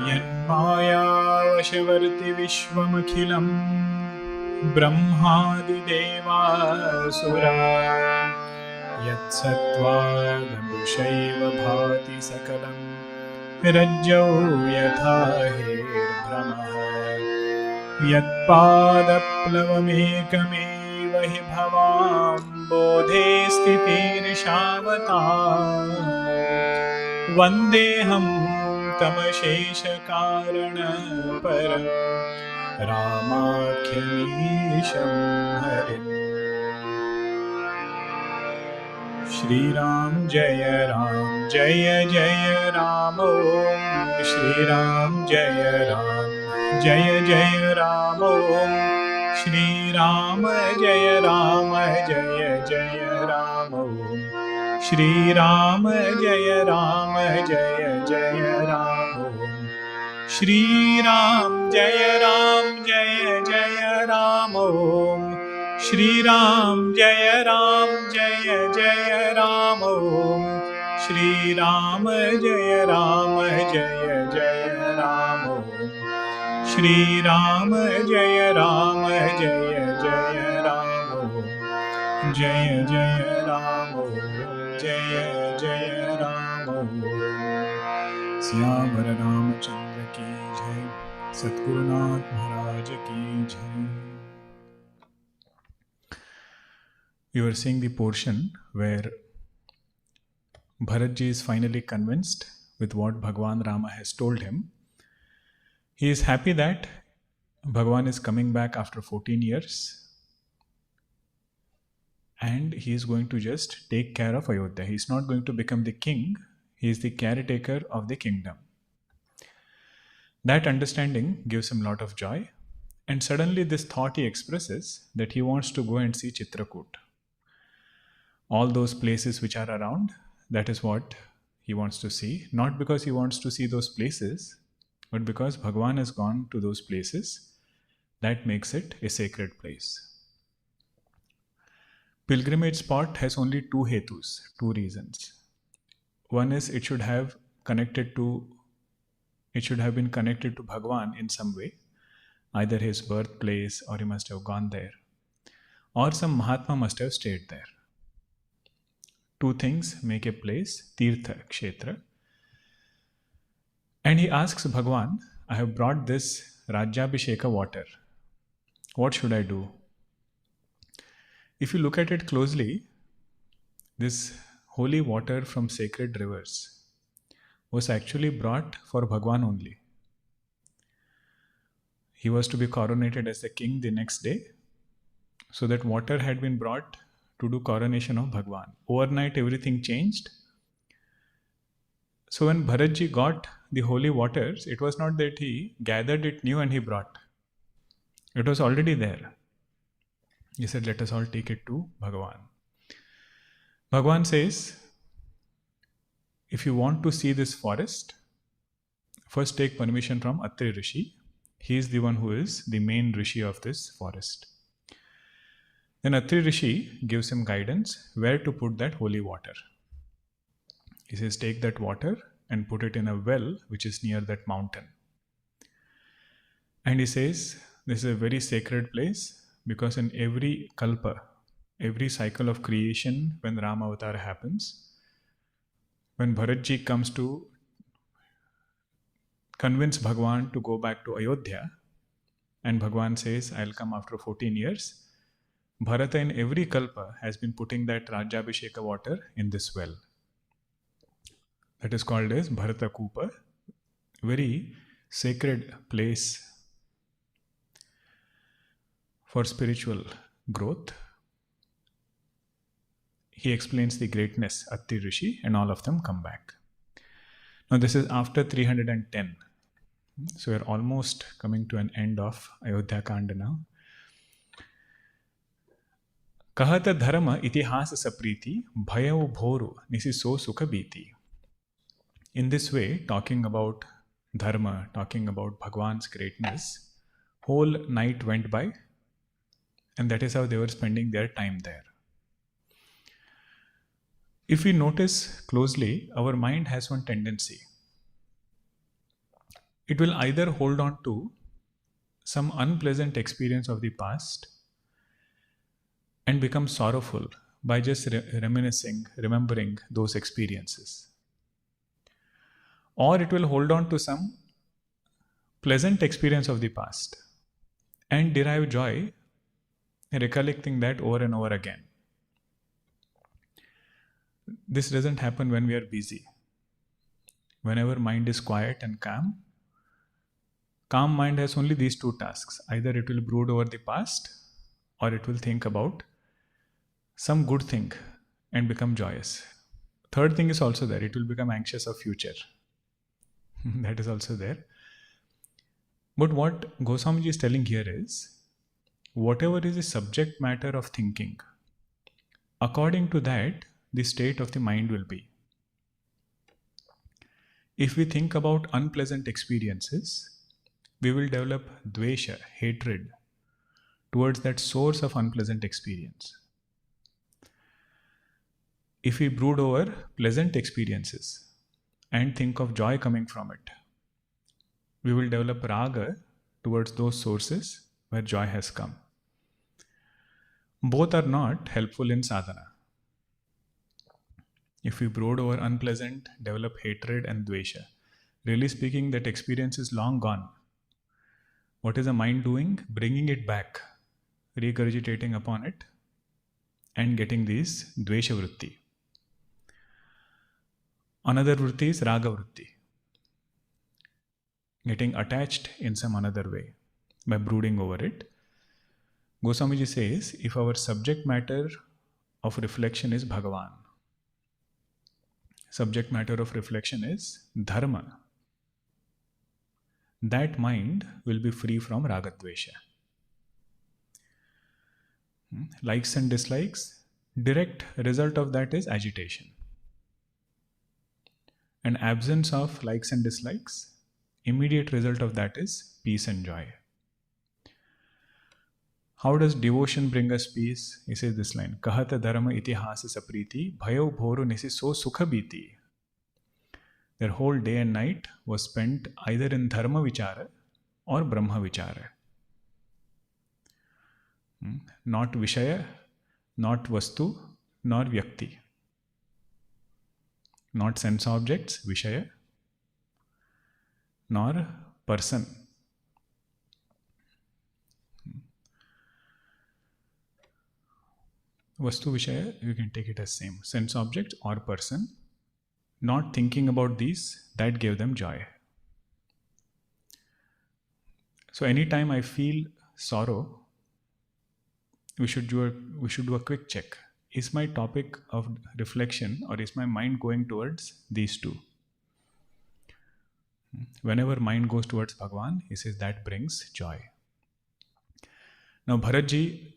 यन्मायावशवर्ति विश्वमखिलं ब्रह्मादिदेवासुरा यत्सत्त्वादमृषैव भाति सकलं रज्जौ यथा हेर्भ्रमः यत्पादप्लवमेकमेव हि भवान् बोधे स्थितिर्षावता वन्देऽहं तमशेषकारणपरं रामाख्यमीशं हरिम्। श्रीराम जय राम ॐ श्रीराम जय राम ॐ श्रीराम जय राम ॐ श्रीराम जय राम ॐ श्रीराम जय राम ॐ श्रीराम जय राम ॐ श्रीराम जय राम ॐ श्रीराम जय राम ॐ जय जय राम जय राम। सियावर रामचंद्र की जय। सद्गुरुनाथ महाराज की जय। We were seeing the portion where Bharatji is finally convinced with what Bhagwan Rama has told him. He is happy that Bhagwan is coming back after 14 years and he is going to just take care of Ayodhya. He is not going to become the king, he is the caretaker of the kingdom. That understanding gives him a lot of joy, and suddenly this thought he expresses that he wants to go and see Chitrakoot. All those places which are around, that is what he wants to see. Not because he wants to see those places, but because Bhagwan has gone to those places. That makes it a sacred place. Pilgrimage spot has only two hetus, two reasons. One is it should have been connected to Bhagwan in some way, either his birthplace or he must have gone there, or some Mahatma must have stayed there. Two things make a place, Tirtha, Kshetra. And he asks Bhagwan, I have brought this Rajyabhisheka water. What should I do? If you look at it closely, this holy water from sacred rivers was actually brought for Bhagwan only. He was to be coronated as the king the next day, so that water had been brought to do coronation of Bhagwan. Overnight everything changed. So when Bharatji got the holy waters, it was not that he gathered it new and he brought. It was already there. He said, let us all take it to Bhagwan. Bhagwan says, if you want to see this forest, first take permission from Atri Rishi. He is the one who is the main Rishi of this forest. Then Atri Rishi gives him guidance where to put that holy water. He says, take that water and put it in a well which is near that mountain. And he says, this is a very sacred place because in every kalpa, every cycle of creation, when Rama Avatar happens, when Bharatji comes to convince Bhagwan to go back to Ayodhya, and Bhagwan says, I'll come after 14 years, Bharata in every kalpa has been putting that Rajyabhisheka water in this well. That is called as Bharata Kupa, very sacred place for spiritual growth. He explains the greatness, Atri Rishi, and all of them come back. Now this is after 310. So we are almost coming to an end of AyodhyaKandh now. Kahata dharma itihasa sapriti bhayav bhoru nisiso sukha biti. In this way, talking about dharma, talking about Bhagwan's greatness, whole night went by, and that is how they were spending their time there. If we notice closely, our mind has one tendency. It will either hold on to some unpleasant experience of the past and become sorrowful by just reminiscing, remembering those experiences. Or it will hold on to some pleasant experience of the past and derive joy recollecting that over and over again. This doesn't happen when we are busy. Whenever mind is quiet and calm mind has only these two tasks. Either it will brood over the past or it will think about some good thing and become joyous. Third thing is also there. It will become anxious of future. That is also there. But what Goswamiji is telling here is, whatever is the subject matter of thinking, according to that, the state of the mind will be. If we think about unpleasant experiences, we will develop dvesha, hatred, towards that source of unpleasant experience. If we brood over pleasant experiences and think of joy coming from it, we will develop raga towards those sources where joy has come. Both are not helpful in sadhana. If we brood over unpleasant, develop hatred and dvesha, really speaking, that experience is long gone. What is the mind doing? Bringing it back, regurgitating upon it, and getting these dvesha vritti. Another vritti is raga vritti, getting attached in some another way by brooding over it. Goswamiji says, if our subject matter of reflection is Bhagavan, subject matter of reflection is dharma, that mind will be free from ragadvesha. Likes and dislikes, direct result of that is agitation. And absence of likes and dislikes, immediate result of that is peace and joy. How does devotion bring us peace? He says this line, Kahata dharma itihasa sapriti, bhayo bhoru nisi so sukha biti. Their whole day and night was spent either in dharma vichara or brahma vichara. Not vishaya, not vastu, nor vyakti. Not sense objects, vishaya, nor person. Vastu Vishaya, you can take it as same. Sense object or person. Not thinking about these, that gave them joy. So anytime I feel sorrow, we should do a quick check. Is my topic of reflection or is my mind going towards these two? Whenever mind goes towards Bhagavan, he says that brings joy. Now Bharatji,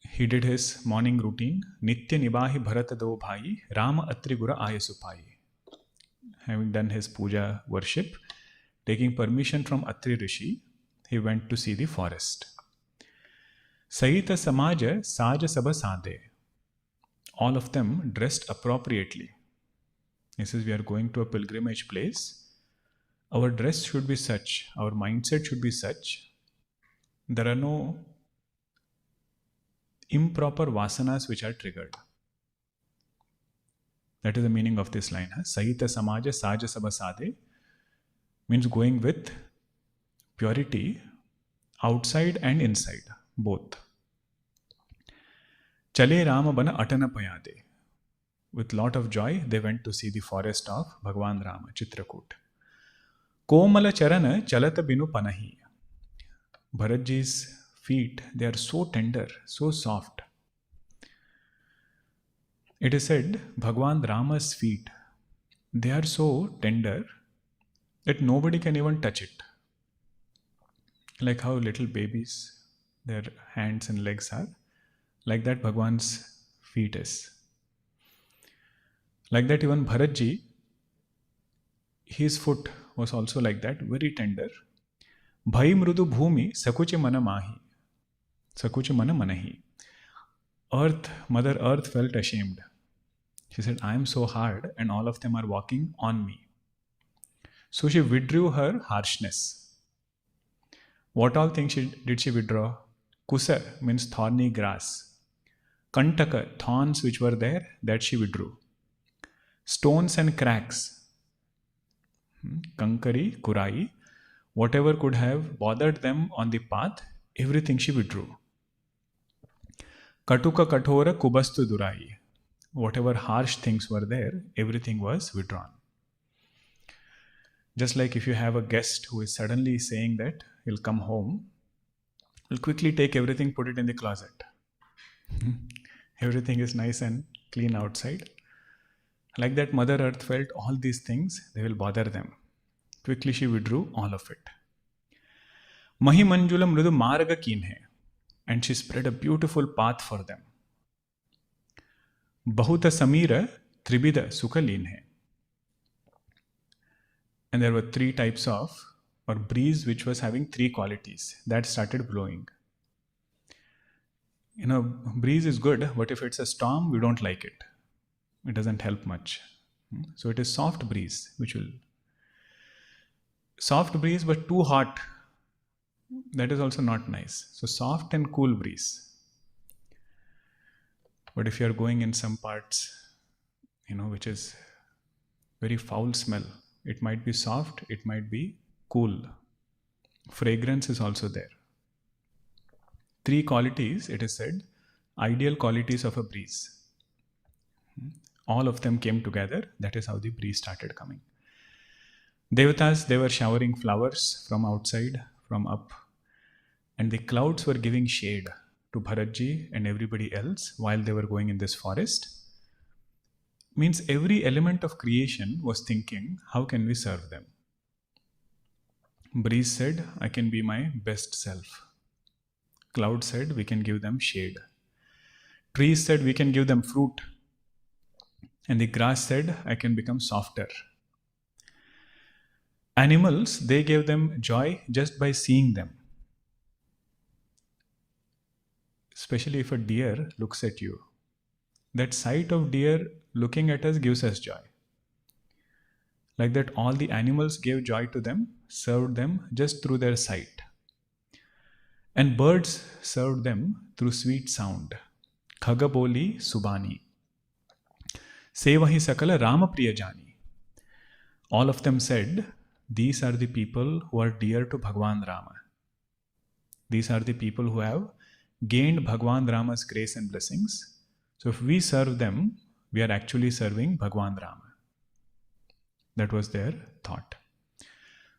he did his morning routine. Nitya nibahi bharata do bhai, Rama atri gura ayasupai. Having done his puja worship, taking permission from Atri Rishi, he went to see the forest. Sahita samaja saja sabha sade. All of them dressed appropriately. He says, we are going to a pilgrimage place. Our dress should be such, our mindset should be such. There are no improper vasanas which are triggered. That is the meaning of this line. Sahita samaja saja sabha sade means going with purity outside and inside, both. Chale Rama bana atana payade. With lot of joy, they went to see the forest of Bhagavan Rama, Chitrakoot. Komala charana chalata binu panahi. Bharatji's feet, they are so tender, so soft. It is said, Bhagavan Rama's feet, they are so tender that nobody can even touch it. Like how little babies, their hands and legs are, like that Bhagavan's feet is. Like that even Bharatji, his foot was also like that, very tender. Bhai mrudu bhumi sakuche mana mahi. Sakuche mana manahi. Earth, Mother Earth felt ashamed. She said, I am so hard and all of them are walking on me. So she withdrew her harshness. What all things did she withdraw? Kusa means thorny grass. Kantaka, thorns which were there, that she withdrew. Stones and cracks. Kankari, Kurai, whatever could have bothered them on the path, everything she withdrew. Katuka Kathora Kubastu Durai. Whatever harsh things were there, everything was withdrawn. Just like if you have a guest who is suddenly saying that he'll come home, he'll quickly take everything, put it in the closet. Everything is nice and clean outside. Like that, Mother Earth felt all these things, they will bother them. Quickly she withdrew all of it. Mahi Manjula Mrudu Maraga Kinhe. And she spread a beautiful path for them. Bahuta Samira Tribida Sukhalinhe. And there were 3 types of, or breeze which was having 3 qualities. That started blowing. Breeze is good, but if it's a storm, we don't like it. It doesn't help much. So it is soft breeze, soft breeze but too hot. That is also not nice. So soft and cool breeze. But if you are going in some parts, which is very foul smell, it might be soft, it might be cool. Fragrance is also there. 3 qualities, it is said, ideal qualities of a breeze. All of them came together. That is how the breeze started coming. Devatas, they were showering flowers from outside, from up. And the clouds were giving shade to Bharatji and everybody else while they were going in this forest. Means every element of creation was thinking, how can we serve them? Breeze said, I can be my best self. Cloud said, we can give them shade. Trees said, we can give them fruit. And the grass said, I can become softer. Animals, they gave them joy just by seeing them. Especially if a deer looks at you. That sight of deer looking at us gives us joy. Like that, all the animals gave joy to them, served them just through their sight. And birds served them through sweet sound. Khagaboli Subani. Sevahi Sakala Ramapriya Jani. All of them said, these are the people who are dear to Bhagwan Rama. These are the people who have gained Bhagwan Rama's grace and blessings. So if we serve them, we are actually serving Bhagwan Rama. That was their thought.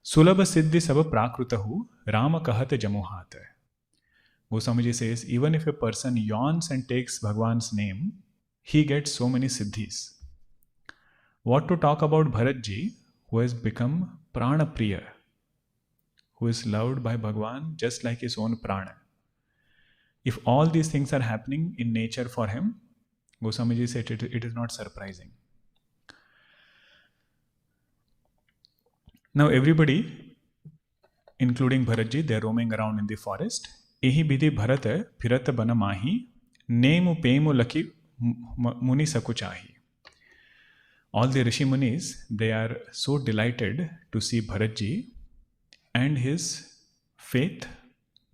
Sulabha Siddhi Sava Prakrutahu Rama Kahate Jamuhate. Goswamiji says, even if a person yawns and takes Bhagwan's name, he gets so many siddhis. What to talk about Bharatji, who has become Prana Priya, who is loved by Bhagwan just like his own prana. If all these things are happening in nature for him, Goswamiji said it is not surprising. Now everybody, including Bharatji, they are roaming around in the forest. Ehi bidhi bharata phirata bana mahi, nemu pemu laki muni sakuchahi. All the Rishi Munis, they are so delighted to see Bharatji and his faith.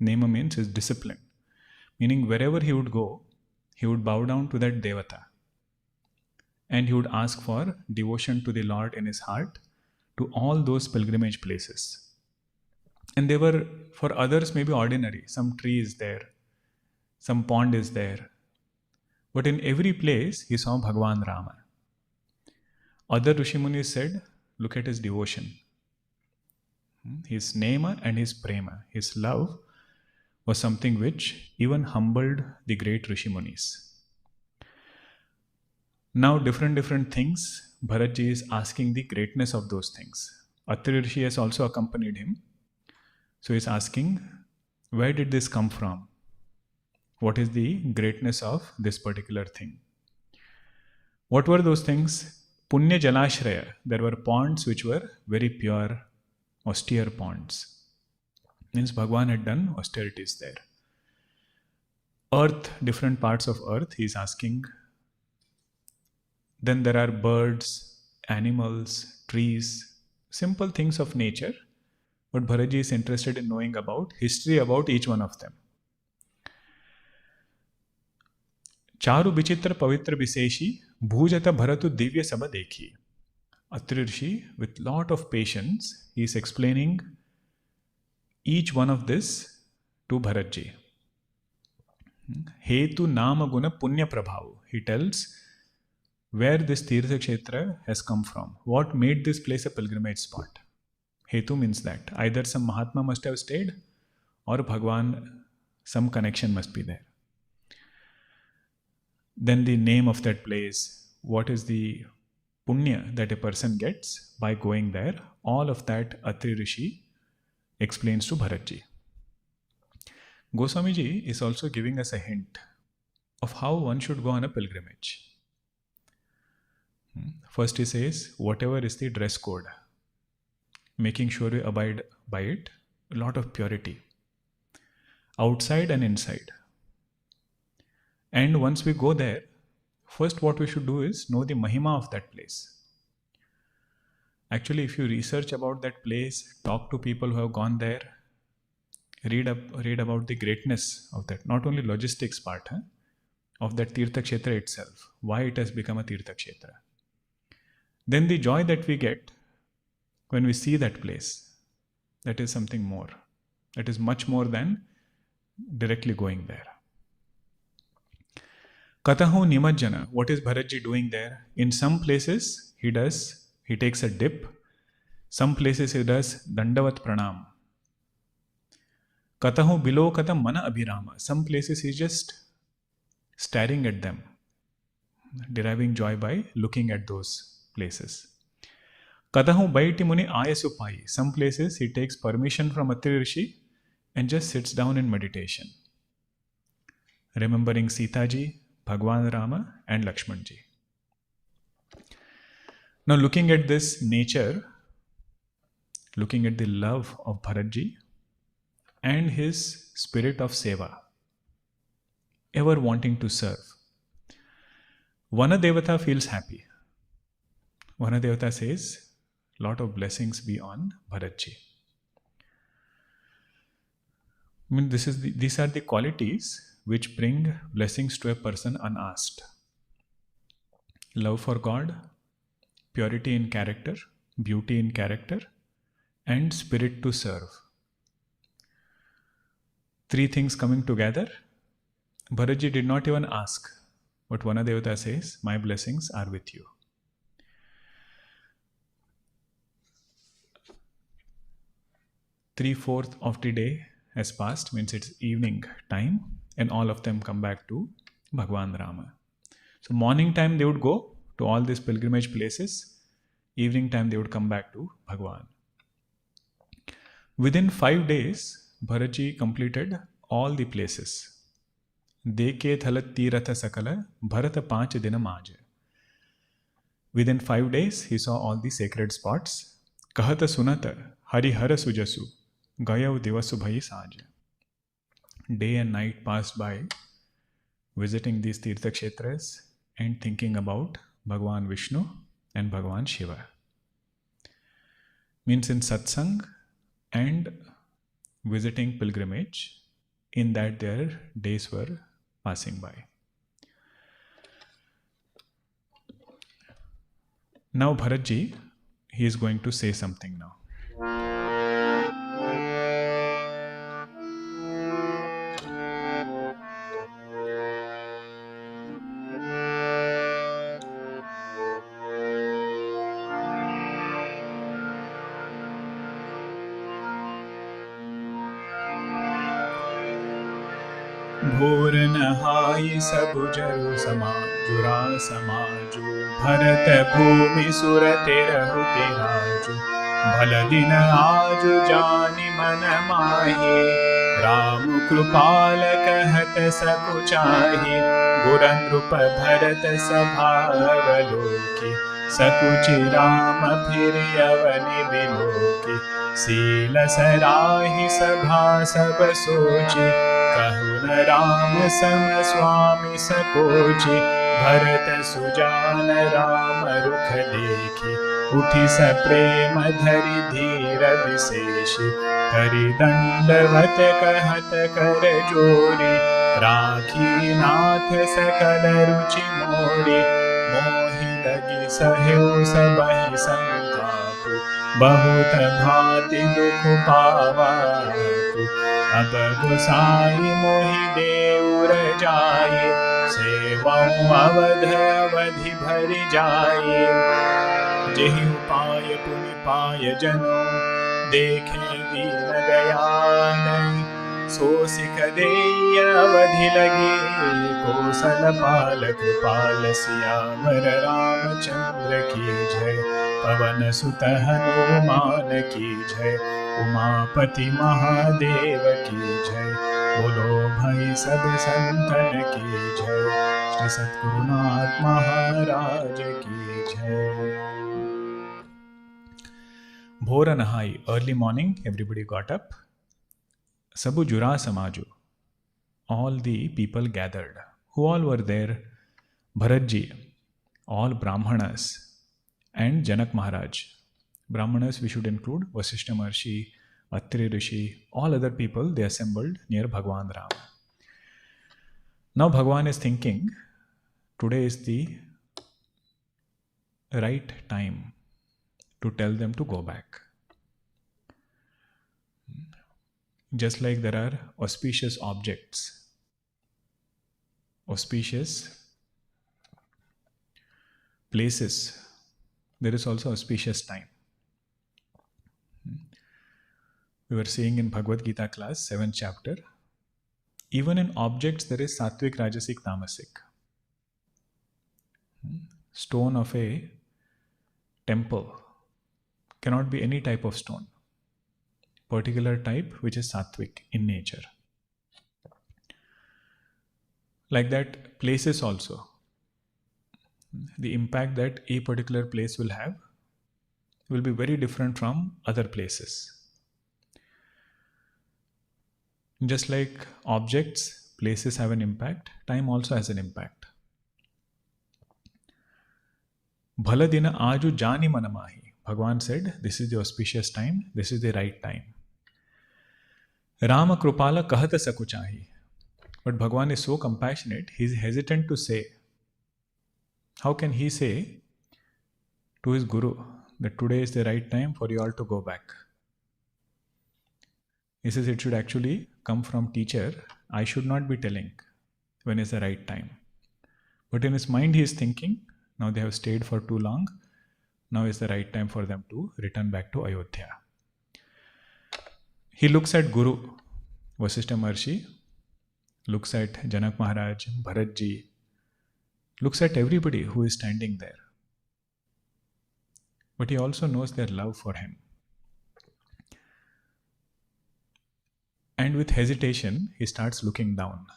Nema means his discipline. Meaning wherever he would go, he would bow down to that Devata. And he would ask for devotion to the Lord in his heart to all those pilgrimage places. And they were, for others, maybe ordinary. Some tree is there, some pond is there. But in every place, he saw Bhagwan Rama. Other Rishimunis said, look at his devotion. His nema and his prema, his love was something which even humbled the great Rishimunis. Now different things, Bharatji is asking the greatness of those things. Atri Rishi has also accompanied him. So he is asking, where did this come from? What is the greatness of this particular thing? What were those things? Punya Jalashraya. There were ponds which were very pure, austere ponds. Means Bhagwan had done austerities there. Earth, different parts of earth, he is asking. Then there are birds, animals, trees, simple things of nature, but Bharatji is interested in knowing about history about each one of them. चारु विचित्र पवित्र विशेषी भूजत भरतु दिव्य सब देखी. Atri Rishi, with lot of patience, he is explaining each one of this to Bharatji. Hetu Nama Guna Punya Prabhav. He tells where this Tirtha Kshetra has come from. What made this place a pilgrimage spot? Hetu means that either some Mahatma must have stayed or Bhagwan, some connection must be there. Then the name of that place, what is the punya that a person gets by going there, all of that Atri Rishi explains to Bharatji. Goswamiji is also giving us a hint of how one should go on a pilgrimage. First he says, whatever is the dress code, making sure we abide by it, a lot of purity, outside and inside. And once we go there, first what we should do is know the mahima of that place. Actually, if you research about that place, talk to people who have gone there, read about the greatness of that, not only logistics part of that Tirtha Kshetra itself, why it has become a Tirtha Kshetra. Then the joy that we get when we see that place, that is something more. That is much more than directly going there. Katahu Nimajjana, what is Bharatji doing there? In some places he takes a dip. Some places he does Dandavat Pranam. Katahu below Katam Mana Abhirama. Some places he's just staring at them, deriving joy by looking at those places. Katahu Baiti Muni Ayasupai. Some places he takes permission from Atri Rishi and just sits down in meditation, remembering Sita ji, Bhagwan Rama and Lakshman ji. Now looking at this nature, looking at the love of Bharatji and his spirit of seva, ever wanting to serve, Vanadevata feels happy. Vanadevata says, lot of blessings be on Bharatji. I mean, these are the qualities which bring blessings to a person unasked. Love for God, purity in character, beauty in character, and spirit to serve. Three things coming together. Bharatji did not even ask, but Vanadevata says, my blessings are with you. Three-fourths of the day has passed, means it's evening time, and all of them come back to Bhagwan Rama. So morning time they would go to all these pilgrimage places, evening time they would come back to Bhagwan. Within 5 days, Bharatji completed all the places. Deke thalat tiratha sakala bharata panch dina maaj. Within 5 days, he saw all the sacred spots. Kahata sunata harihara sujasu gayav divasu bhai saaj. Day and night passed by visiting these Tirtha Kshetras and thinking about Bhagwan Vishnu and Bhagwan Shiva. Means in satsang and visiting pilgrimage, in that their days were passing by. Now Bharatji, he is going to say something now. भोर नहाई सब जरु समाजुरा समाजु भरत भूमि सुर तेरहु तेराजु भल दिन आजु जानि मन माहि राम कृपाल कहत सकु चाहि गुर नृप भरत सभावलोकि सकुचि राम फिर अवनि बिलोकि सील सराहि सभा सब सोचि कहु न राम सम स्वामी सकोचि भरत सुजान राम रुख देखी, उठी सप्रेम धरि धीर विशेषी, करि दंडवत कहत कर जोरी, राखी नाथ सकल रुचि मोरी, मोहि लगी सहेउ सबहि संताप, बहुत भांति दुख पावातु, अब गोसाई मोहि देउर जाए, सेवऊँ अवध अवधि भरि जाए, जेहि उपाय पुनि पाय जनो, देखे दीन दयाल, सो सिख देय अवधि लगे, कौशल कृपाल सियावर रामचंद्र की जय, पवन सुत हनुमान की जय, उमापति महादेव की जय, बोलो भाई सब संतन की जय, श्री सद्गुरुनाथ महाराज की जय. Bhor Nahai, early morning, everybody got up. Sabu Jura Samaju, all the people gathered. Who all were there? Bharatji, all Brahmanas, and Janak Maharaj. Brahmanas we should include Vasishtha Maharshi, Atri Rishi, all other people, they assembled near Bhagwan Ram. Now Bhagwan is thinking, today is the right time to tell them to go back. Just like there are auspicious objects, auspicious places, there is also auspicious time. We were seeing in Bhagavad Gita class, 7th chapter, even in objects there is Sattvic, Rajasic, Tamasic. Stone of a temple cannot be any type of stone. Particular type which is Sattvic in nature. Like that, places also. The impact that a particular place will have will be very different from other places. Just like objects, places have an impact, time also has an impact. Bhaladina aju jani manamahi. Bhagwan said, this is the auspicious time, this is the right time. Rama Krupala kahata sakuchahi. But Bhagwan is so compassionate, he is hesitant to say. How can he say to his Guru that today is the right time for you all to go back? He says it should actually come from teacher. I should not be telling when is the right time. But in his mind he is thinking, now they have stayed for too long. Now is the right time for them to return back to Ayodhya. He looks at Guru, Vasishtha Maharshi, looks at Janak Maharaj, Bharatji, looks at everybody who is standing there. But he also knows their love for him. And with hesitation, he starts looking down.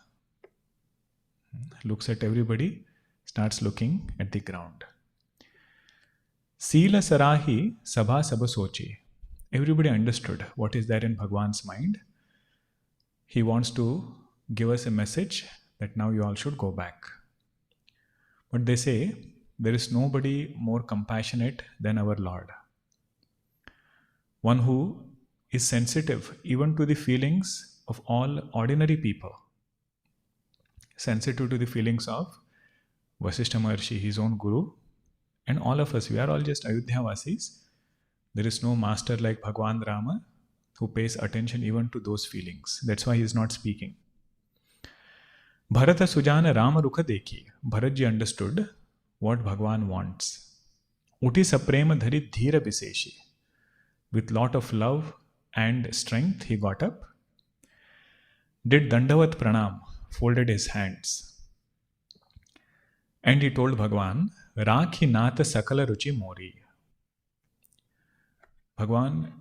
Looks at everybody, starts looking at the ground. Sila Sarahi Sabha Sabha Sochi. Everybody understood what is there in Bhagwan's mind. He wants to give us a message that now you all should go back. But they say there is nobody more compassionate than our Lord. One who is sensitive even to the feelings of all ordinary people. Sensitive to the feelings of Vasishtha Maharshi, his own Guru, and all of us. We are all just Ayodhyavasis. There is no master like Bhagwan Rama who pays attention even to those feelings. That's why he is not speaking. Bharata Sujana Rama Rukha Dekhi. Bharatji understood what Bhagwan wants. Uti Saprema Dhari Dhira Viseshi. With lot of love and strength, he got up, did Dandavat Pranam, folded his hands, and he told Bhagwan, Rakhi Nata Sakala Ruchi Mori. Bhagwan,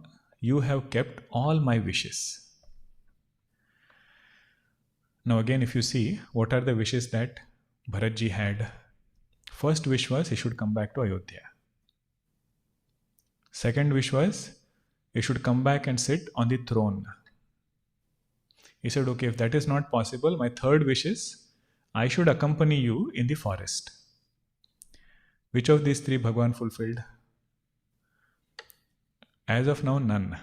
you have kept all my wishes. Now again, if you see, what are the wishes that Bharatji had? First wish was he should come back to Ayodhya. Second wish was he should come back and sit on the throne. He said, okay, if that is not possible, my third wish is I should accompany you in the forest. Which of these three Bhagwan fulfilled? As of now, none.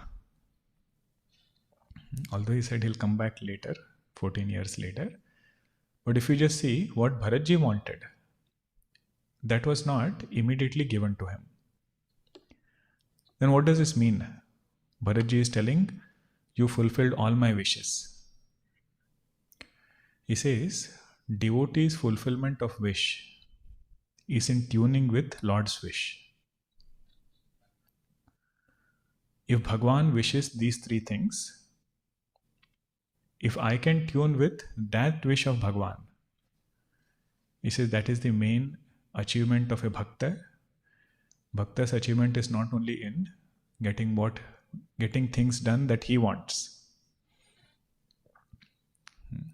Although he said he'll come back later, 14 years later. But if you just see what Bharatji wanted, that was not immediately given to him. Then what does this mean? Bharatji is telling, you fulfilled all my wishes. He says, devotee's fulfillment of wish is in tuning with Lord's wish. If Bhagwan wishes these three things, if I can tune with that wish of Bhagwan, he says that is the main achievement of a Bhakta. Bhakta's achievement is not only in getting things done that he wants.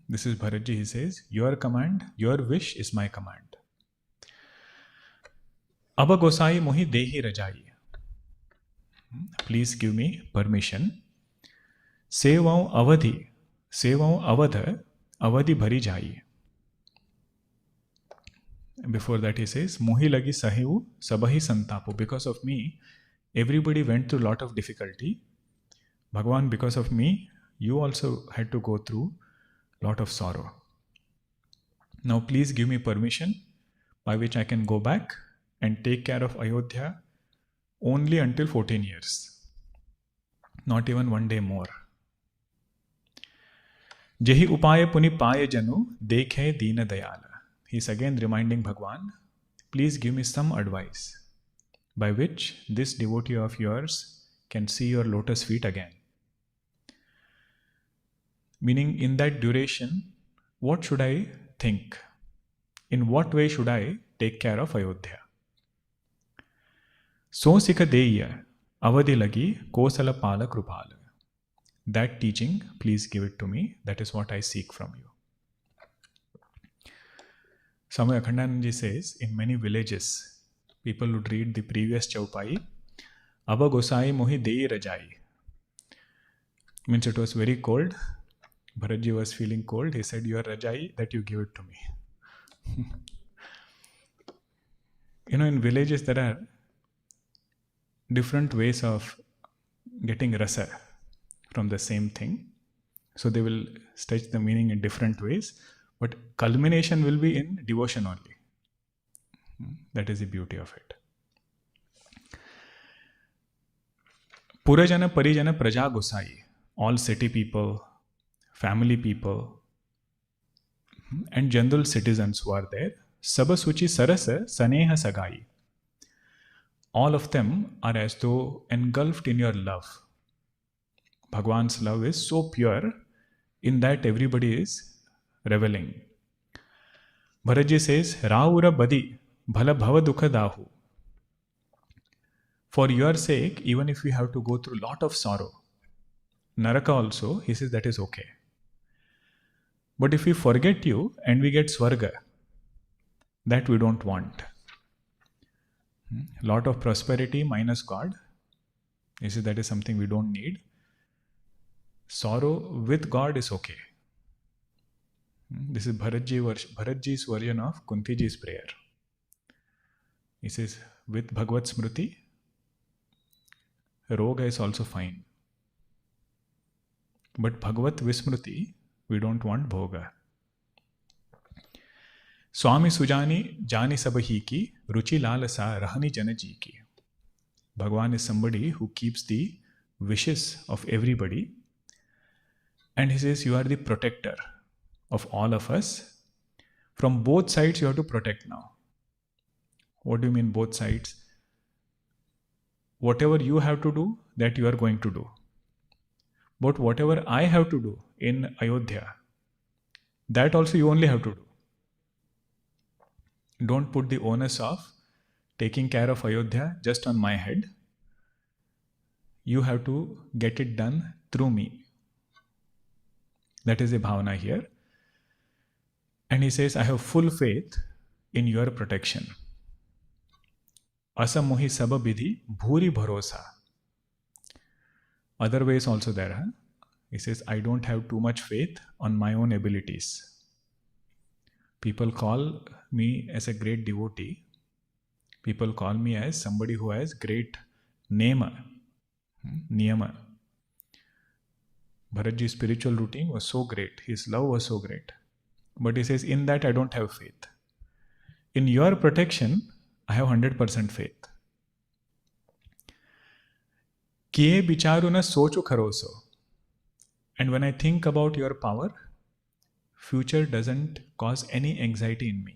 This is Bharatji, he says, your command, your wish is my command. Abba Gosai mohi dehi rajai. Please give me permission. Sevau avadhi, sevau avadha, avadhi bhari jai. Before that he says, mohi lagi sahivu, sabahi santapo. Because of me, everybody went through a lot of difficulty. Bhagwan, because of me, you also had to go through a lot of sorrow. Now please give me permission by which I can go back and take care of Ayodhya only until 14 years. Not even one day more. Jehi upaya puni paye janu, dekhe deena dayala. He is again reminding Bhagwan, please give me some advice by which this devotee of yours can see your lotus feet again. Meaning, in that duration, what should I think? In what way should I take care of Ayodhya? So sikha deya, avadhi lagi, kosala pala krupala. That teaching, please give it to me. That is what I seek from you. Swami Akhandanand says, in many villages, people would read the previous chaupai, Abba Gosai mohi dei rajai. Means it was very cold. Bharatji was feeling cold. He said, your rajai, that you give it to me. In villages there are different ways of getting rasa from the same thing. So they will stretch the meaning in different ways. But culmination will be in devotion only. That is the beauty of it. Purajana Parijana Praja Gosai. All city people, family people, and general citizens who are there. Sabasuchi Sarasa Saneha Sagai. All of them are as though engulfed in your love. Bhagwan's love is so pure, in that everybody is reveling. Bharatji says, Raura Badi, Bhala Bhava Dukha Dahu. For your sake, even if we have to go through a lot of sorrow, Naraka also, he says that is okay. But if we forget you and we get Swarga, that we don't want. Lot of prosperity minus God, he says that is something we don't need. Sorrow with God is okay. This is Bharatji's version of Kuntiji's prayer. He says, with Bhagavad Smriti, Roga is also fine. But Bhagavad Vismriti, we don't want Bhoga. Swami Sujani Jani Sabahi ki, Ruchi Lalasa Rahani Janaji ki. Bhagwan is somebody who keeps the wishes of everybody. And he says, you are the protector of all of us. From both sides you have to protect now. What do you mean both sides? Whatever you have to do, that you are going to do. But whatever I have to do in Ayodhya, that also you only have to do. Don't put the onus of taking care of Ayodhya just on my head. You have to get it done through me. That is the bhavana here. And he says, I have full faith in your protection. Asa mohi saba bidhi bhuri bharosa. Other ways also there. Huh? He says, I don't have too much faith on my own abilities. People call me as a great devotee. People call me as somebody who has great nema, niyama. Bharatji's spiritual routine was so great. His love was so great. But he says, in that I don't have faith. In your protection, I have 100% faith. Kiye bicharu na sochu kharoso. And when I think about your power, future doesn't cause any anxiety in me.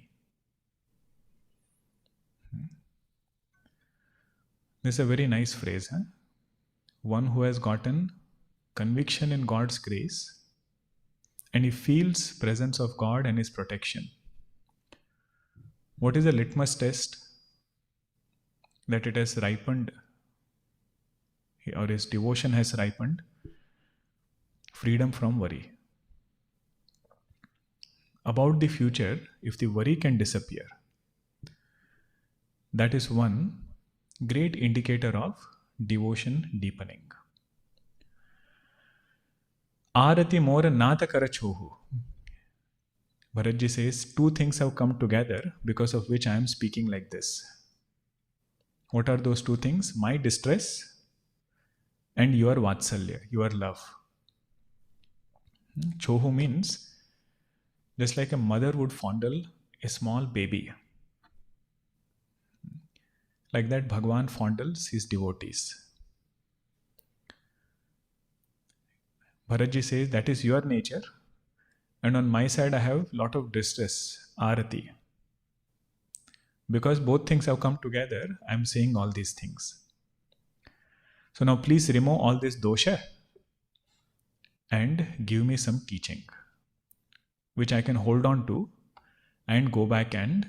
This is a very nice phrase. Huh? One who has gotten conviction in God's grace and he feels presence of God and his protection. What is the litmus test that it has ripened or his devotion has ripened? Freedom from worry. About the future, if the worry can disappear, that is one great indicator of devotion deepening. Arati mora nata karachohu. Bharatji says, two things have come together because of which I am speaking like this. What are those two things? My distress and your vatsalya, your love. Chohu means just like a mother would fondle a small baby. Like that, Bhagavan fondles his devotees. Bharatji says, that is your nature. And on my side, I have a lot of distress, arati. Because both things have come together, I am saying all these things. So now please remove all this dosha and give me some teaching, which I can hold on to and go back and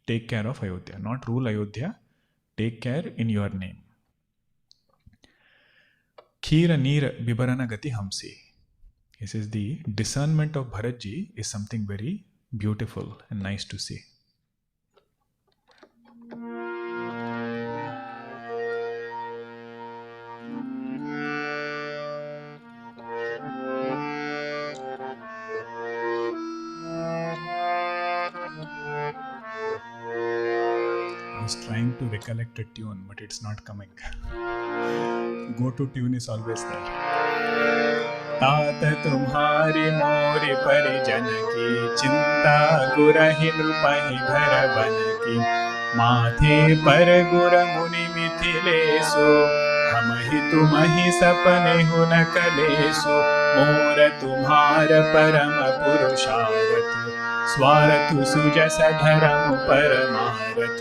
take care of Ayodhya. Not rule Ayodhya, take care in your name. Khira neer bibarana gati hamsi. He says the discernment of Bharatji is something very beautiful and nice to see. I was trying to recollect a tune, but it's not coming. Go-to tune is always there. तात तुम्हारी मोरी परिजन की चिंता गुरहि नृपहि भर बन की माथे पर गुर मुनि मिथिलेसु हम ही तुम ही सपने हु न कलेसु मोर तुम्हार परम पुरुषारथ स्वारथ सुजस धर्म परमारथ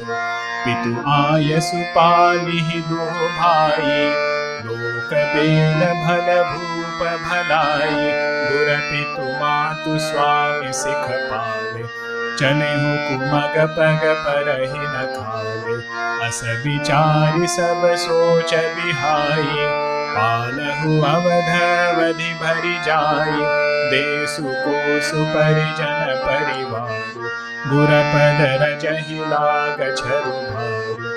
पितु आयसु पालिहि दुह भाई लोक बेल भल भूप भलाई गुर पितु मातु स्वामी सिख पाले चले हुकुमग पग परहि न खाले अस विचारि सब सोच बिहाई पालहु अवध अवधि भरि जाई देसु कोसु परिजन परिवार गुर पद रजहि लाग छरु भारू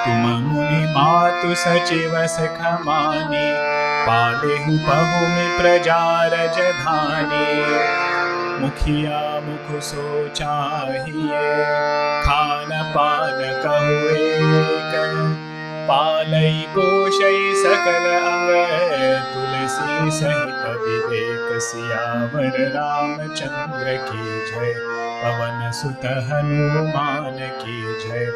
तुम मुनि मातु सचिव सखमानी पालेहु पहुमि प्रजा रजधानी मुखिया मुख सोचाहिए खान पान कहुए पालई पोषई सकल अंग तुलसी सहित विवेक सियावर रामचंद्र की जय पवन सुत हनुमान की जय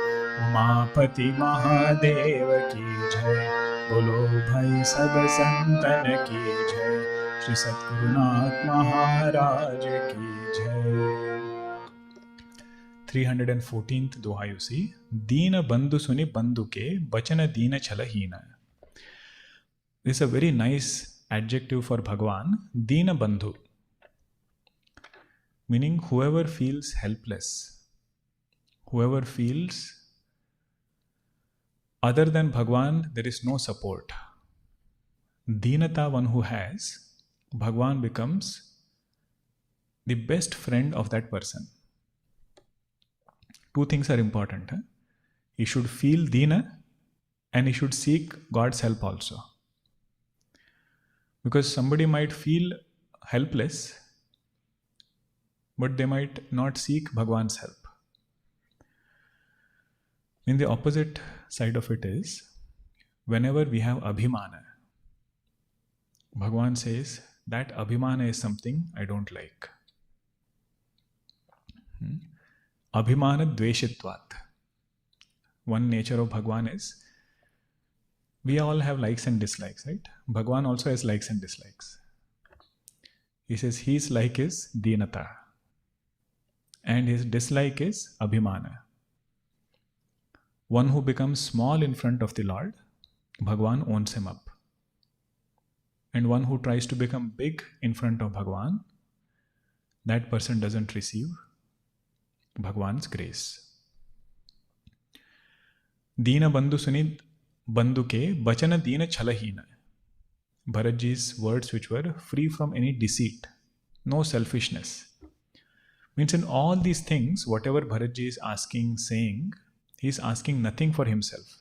उमापति महादेव की जय बोलो भाई सब संतन की जय श्री सद्गुरुनाथ महाराज की जय 314th दोहा you see दीन बंधु सुनि बंधु के बचन दीन छलहीन. This is a very nice adjective for Bhagavan, Dina Bandhu, meaning whoever feels helpless, whoever feels other than Bhagavan there is no support. Deenata, one who has, Bhagavan becomes the best friend of that person. Two things are important. He should feel Deena and he should seek God's help also. Because somebody might feel helpless, but they might not seek Bhagavan's help. In the opposite side of it is, whenever we have abhimana, Bhagavan says that abhimana is something I don't like. Abhimana dveshitvat. One nature of Bhagavan is, we all have likes and dislikes, right? Bhagavan also has likes and dislikes. He says his like is dinata and his dislike is abhimana. One who becomes small in front of the Lord, Bhagavan owns him up. And one who tries to become big in front of Bhagavan, that person doesn't receive Bhagavan's grace. Dina bandhu sunid bandhu ke bachana dina chalahina. Bharatji's words which were free from any deceit, no selfishness. Means in all these things, whatever Bharatji is asking, saying, he is asking nothing for himself.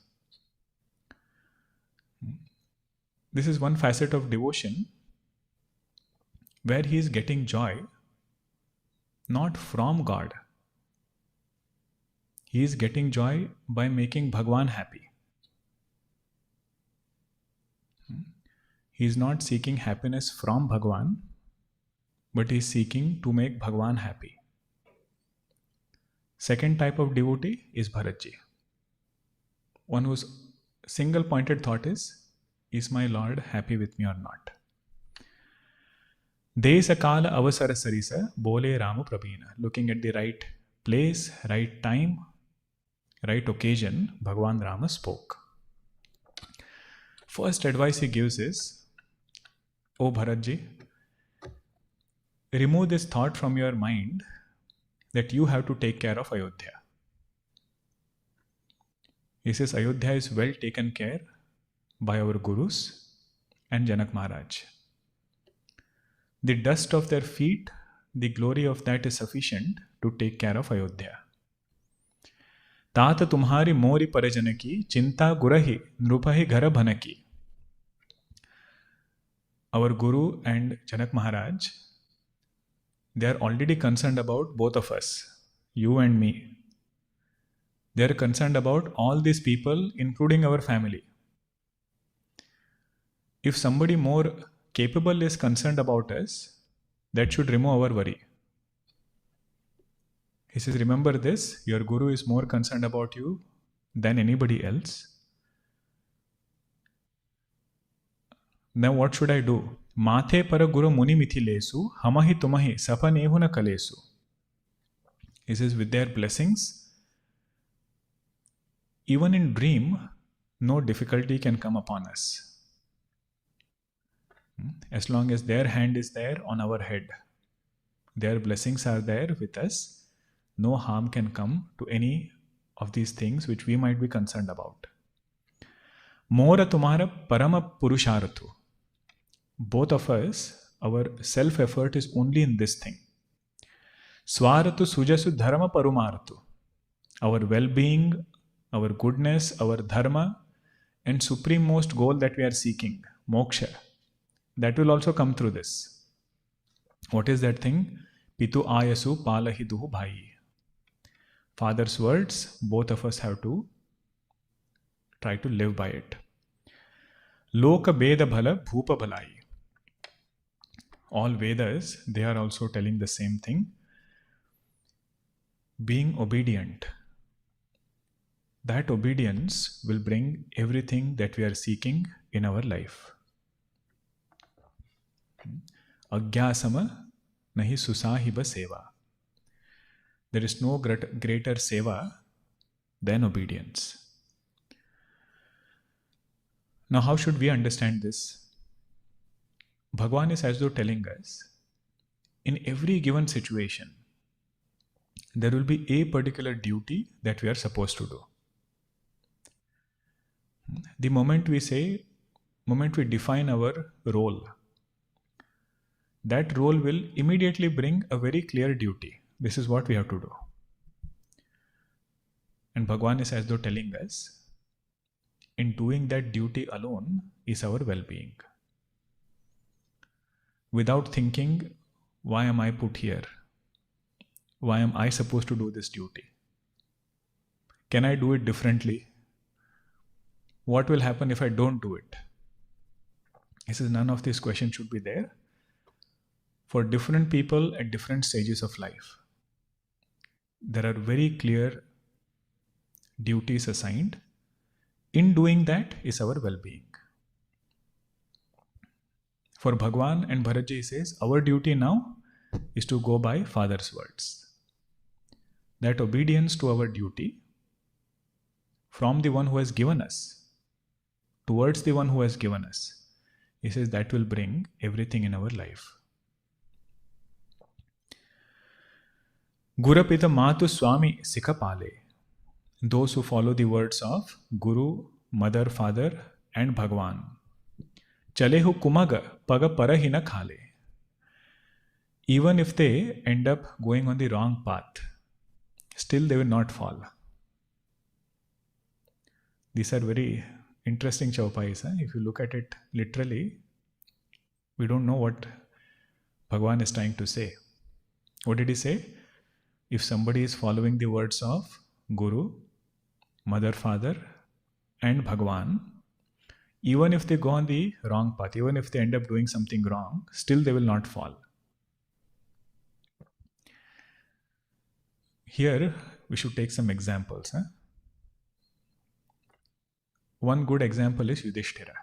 This is one facet of devotion where he is getting joy not from God. He is getting joy by making Bhagavan happy. He is not seeking happiness from Bhagavan, but he is seeking to make Bhagavan happy. Second type of devotee is Bharatji. One whose single pointed thought is my Lord happy with me or not? Desa kala avasara sarisa bole Ramu Prabhina. Looking at the right place, right time, right occasion, Bhagavan Rama spoke. First advice he gives is, O Bharatji, remove this thought from your mind that you have to take care of Ayodhya. He says Ayodhya is well taken care by our Gurus and Janak Maharaj. The dust of their feet, the glory of that is sufficient to take care of Ayodhya. Tata tumhari mori parajanaki, chinta gurahi, nrupahi ghara bhanaki. Our Guru and Janak Maharaj, they are already concerned about both of us, you and me. They are concerned about all these people, including our family. If somebody more capable is concerned about us, that should remove our worry. He says, remember this, your Guru is more concerned about you than anybody else. Now what should I do? Mathe para Guru muni mithilesu, hamahi tumahi sapanehuna kalesu. He says, with their blessings, even in dream, no difficulty can come upon us. As long as their hand is there on our head, their blessings are there with us, no harm can come to any of these things which we might be concerned about. Mora tumhara parama purusharthu. Both of us, our self-effort is only in this thing. Swaratu sujasu dharma parumartu. Our well-being, our goodness, our dharma, and supreme most goal that we are seeking, moksha, that will also come through this. What is that thing? Pitu ayasu palahiduhu bhai. Father's words, both of us have to try to live by it. Loka Veda Bhala Bhupa Bhalai. All Vedas, they are also telling the same thing. Being obedient. That obedience will bring everything that we are seeking in our life. Agyasama nahi susahiba seva. There is no greater seva than obedience. Now, how should we understand this? Bhagavan is as though telling us, in every given situation, there will be a particular duty that we are supposed to do. The moment we define our role, that role will immediately bring a very clear duty. This is what we have to do. And Bhagavan is as though telling us, in doing that duty alone is our well-being. Without thinking, why am I put here? Why am I supposed to do this duty? Can I do it differently? What will happen if I don't do it? He says none of these questions should be there. For different people at different stages of life, there are very clear duties assigned. In doing that is our well-being. For Bhagwan and Bharatji, he says, our duty now is to go by Father's words. That obedience to our duty from the one who has given us, towards the one who has given us, he says that will bring everything in our life. Gurapita Matu Swami Sikhapale. Those who follow the words of Guru, Mother, Father and Bhagwan. Chalehu kumaga paga parahina khale. Even if they end up going on the wrong path, still they will not fall. These are very interesting chaupais. If you look at it literally, we don't know what Bhagwan is trying to say. What did he say? If somebody is following the words of Guru, Mother, Father and Bhagwan, even if they go on the wrong path, even if they end up doing something wrong, still they will not fall. Here we should take some examples. One good example is Yudhishthira.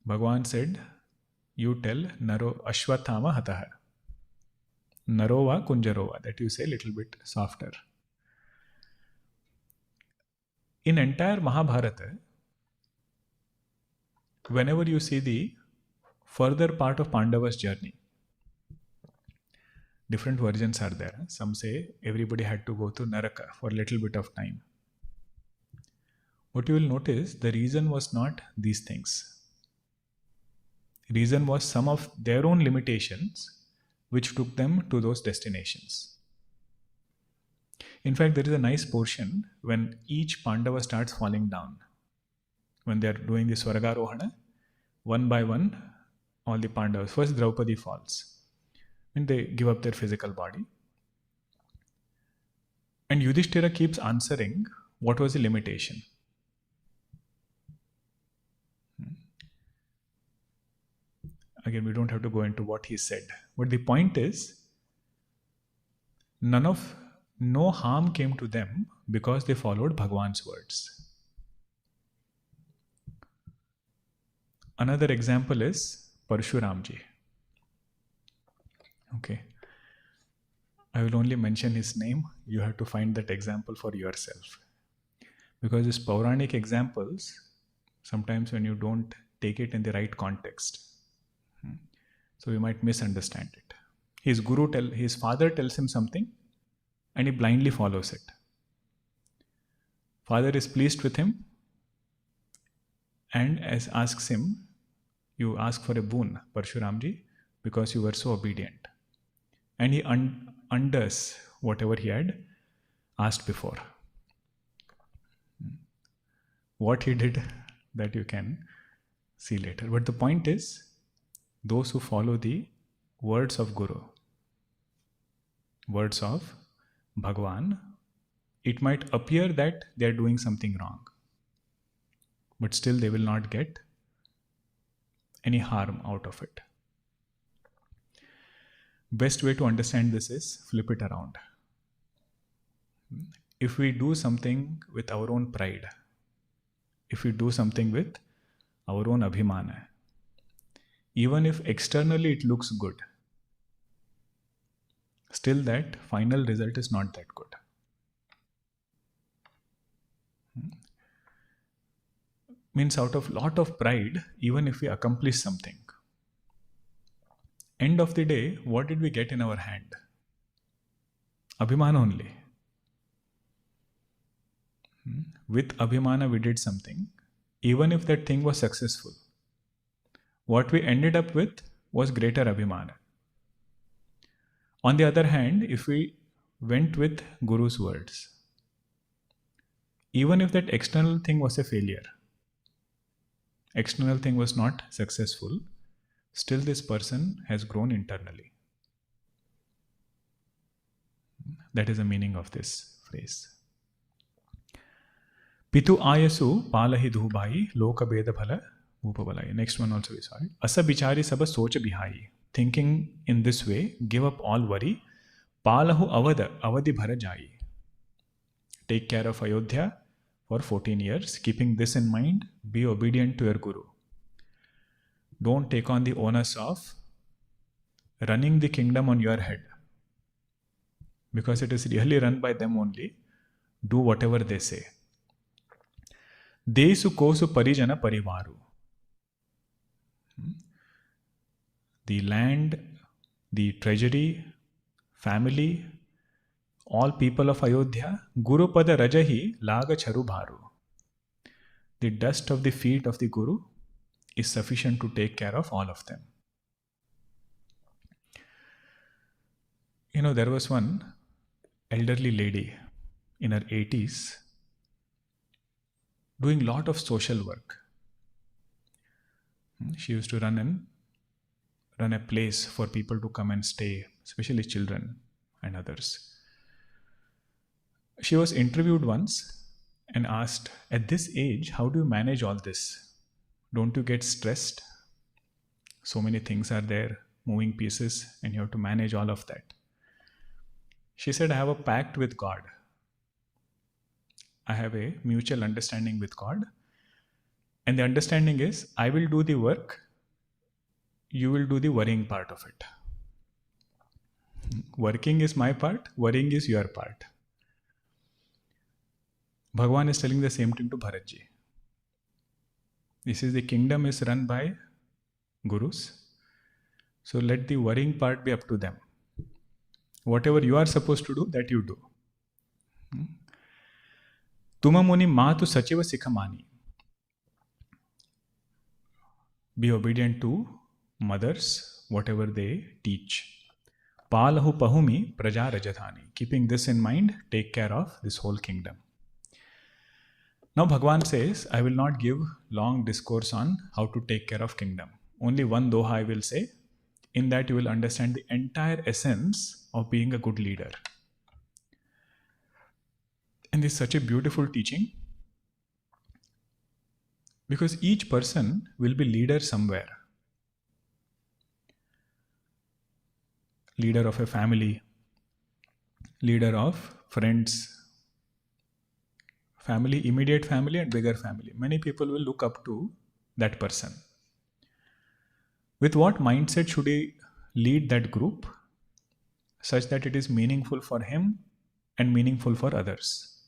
Bhagwan said, you tell Naro Ashwathama Hataha. Narova Kunjarova, that you say a little bit softer. In entire Mahabharata, whenever you see the further part of Pandava's journey, different versions are there. Some say everybody had to go to Naraka for a little bit of time. What you will notice, the reason was not these things. Reason was some of their own limitations which took them to those destinations. In fact, there is a nice portion when each Pandava starts falling down. When they are doing the Swargarohana, one by one, all the Pandavas. First, Draupadi falls. And they give up their physical body. And Yudhishthira keeps answering what was the limitation. Again, we don't have to go into what he said. But the point is, no harm came to them because they followed Bhagwan's words. Another example is Parshuramji. Okay. I will only mention his name. You have to find that example for yourself. Because these Pauranic examples, sometimes when you don't take it in the right context, so you might misunderstand it. His father tells him something and he blindly follows it. Father is pleased with him and asks him, you ask for a boon, Parshuramji, because you were so obedient. And he undoes whatever he had asked before. What he did, that you can see later. But the point is, those who follow the words of Guru, words of Bhagwan, it might appear that they are doing something wrong, but still they will not get any harm out of it. Best way to understand this is flip it around. If we do something with our own pride, if we do something with our own abhimana, even if externally it looks good, still that final result is not that good. Means out of lot of pride, even if we accomplish something, end of the day, what did we get in our hand? Abhimana only. With Abhimana we did something, even if that thing was successful. What we ended up with was greater Abhimana. On the other hand, if we went with Guru's words, even if that external thing was a failure, external thing was not successful, still this person has grown internally. That is the meaning of this phrase. Pitu ayasu palahi dhubhai loka beda phala upavalai. Next one also we saw it. Asa bichari saba socha bihai. Thinking in this way, give up all worry. Palahu avadi bhara jai. Take care of Ayodhya for 14 years. Keeping this in mind, be obedient to your guru. Don't take on the onus of running the kingdom on your head, because it is really run by them only. Do whatever they say. Desu kosu parijana parivaru. The land, the treasury, family, all people of Ayodhya, Guru pada rajahi laga charu bharu. The dust of the feet of the Guru is sufficient to take care of all of them. There was one elderly lady in her 80s doing a lot of social work. She used to run a place for people to come and stay, especially children and others. She was interviewed once and asked, at this age, how do you manage all this? Don't you get stressed? So many things are there, moving pieces, and you have to manage all of that. She said, I have a pact with God. I have a mutual understanding with God. And the understanding is, I will do the work, you will do the worrying part of it. Working is my part, worrying is your part. Bhagavan is telling the same thing to Bharatji. This is the kingdom is run by gurus. So let the worrying part be up to them. Whatever you are supposed to do, that you do. Tuma muni matu sachiva sikhamani. Be obedient to mothers, whatever they teach. Palahu pahumi praja rajadhani. Keeping this in mind, take care of this whole kingdom. Now Bhagavan says, I will not give long discourse on how to take care of kingdom. Only one doha I will say. In that you will understand the entire essence of being a good leader. And this is such a beautiful teaching, because each person will be leader somewhere. Leader of a family, leader of friends, family, immediate family and bigger family. Many people will look up to that person. With what mindset should he lead that group such that it is meaningful for him and meaningful for others?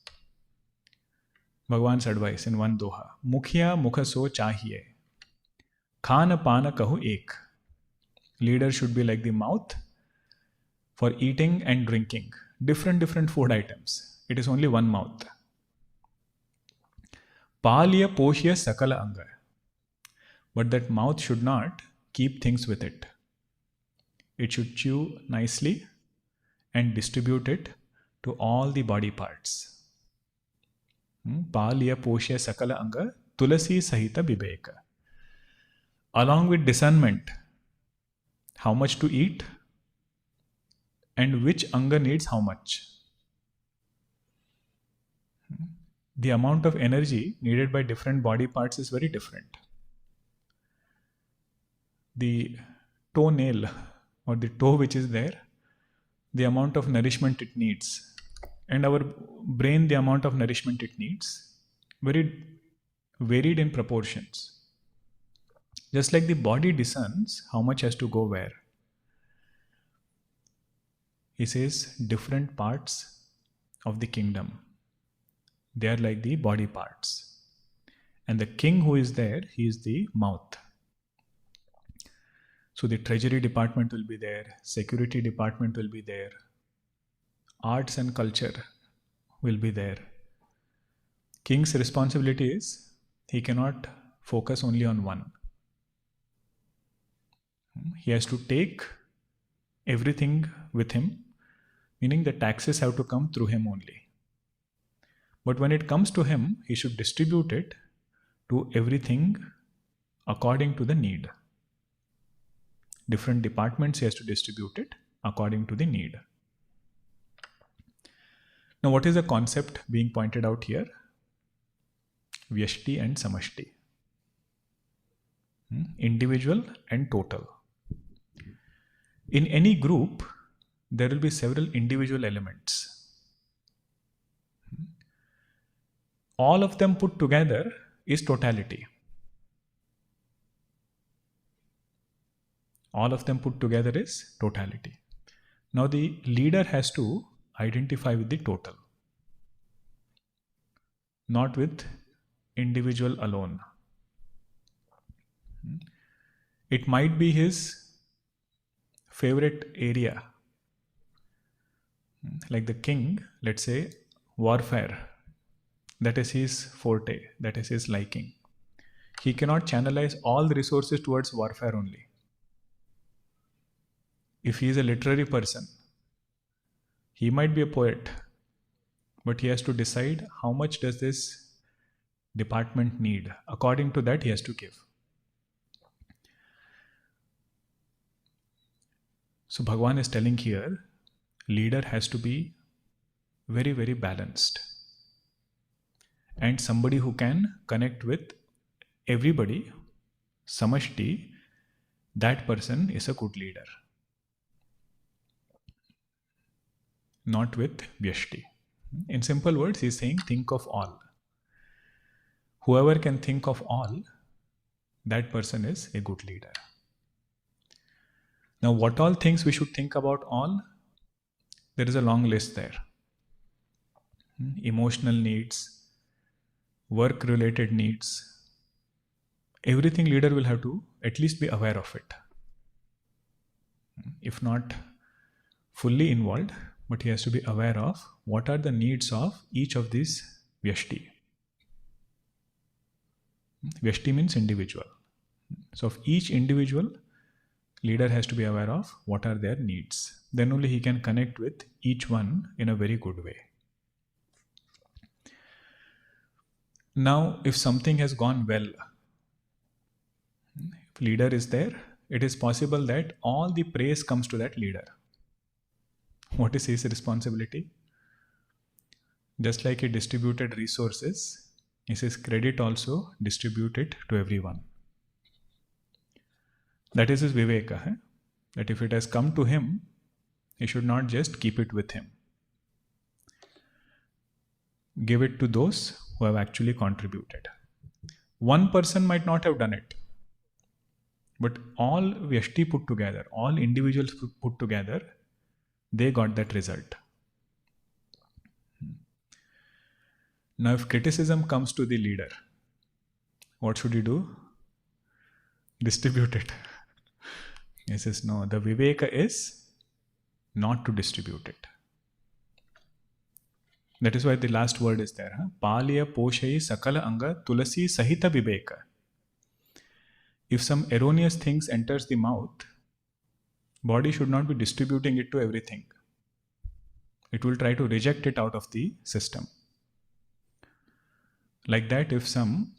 Bhagavan's advice in one doha. Mukhya mukha so chahiye. Khana pana kahu ek. Leader should be like the mouth for eating and drinking. Different food items. It is only one mouth. Palya poshya sakala anga. But that mouth should not keep things with it. It should chew nicely and distribute it to all the body parts. Palya poshya sakala anga tulasi sahita viveka. Along with discernment, how much to eat and which anga needs how much. The amount of energy needed by different body parts is very different. The toenail or the toe which is there, the amount of nourishment it needs, and our brain, the amount of nourishment it needs, very varied in proportions. Just like the body discerns how much has to go where. He says different parts of the kingdom. They are like the body parts. And the king who is there, he is the mouth. So the treasury department will be there, security department will be there, arts and culture will be there. King's responsibility is, he cannot focus only on one. He has to take everything with him, meaning the taxes have to come through him only. But when it comes to him, he should distribute it to everything according to the need. Different departments he has to distribute it according to the need. Now, what is the concept being pointed out here? Vyashti and Samashti. Individual and total. In any group, there will be several individual elements. All of them put together is totality. All of them put together is totality. Now the leader has to identify with the total, not with individual alone. It might be his favorite area. Like the king, let's say, warfare. That is his forte, that is his liking. He cannot channelize all the resources towards warfare only. If he is a literary person, he might be a poet, but he has to decide how much does this department need. According to that, he has to give. So Bhagavan is telling here, leader has to be very, very balanced. And somebody who can connect with everybody, samashti, that person is a good leader. Not with vyashti. In simple words, he is saying, think of all. Whoever can think of all, that person is a good leader. Now, what all things we should think about all? There is a long list there. Emotional needs, work-related needs. Everything leader will have to at least be aware of it. If not fully involved, but he has to be aware of what are the needs of each of these vyashti. Vyashti means individual. So of each individual, leader has to be aware of what are their needs. Then only he can connect with each one in a very good way. Now, if something has gone well, if leader is there, it is possible that all the praise comes to that leader. What is his responsibility? Just like he distributed resources, he says credit also distribute it to everyone. That is his viveka. That if it has come to him, he should not just keep it with him. Give it to those who have actually contributed. One person might not have done it, but all vyashti put together, all individuals put together, they got that result. Now, if criticism comes to the leader, what should he do? Distribute it. He says, no, the viveka is not to distribute it. That is why the last word is there. Palya poshayi sakala anga tulasi sahita viveka. If some erroneous things enters the mouth, body should not be distributing it to everything. It will try to reject it out of the system. Like that, if some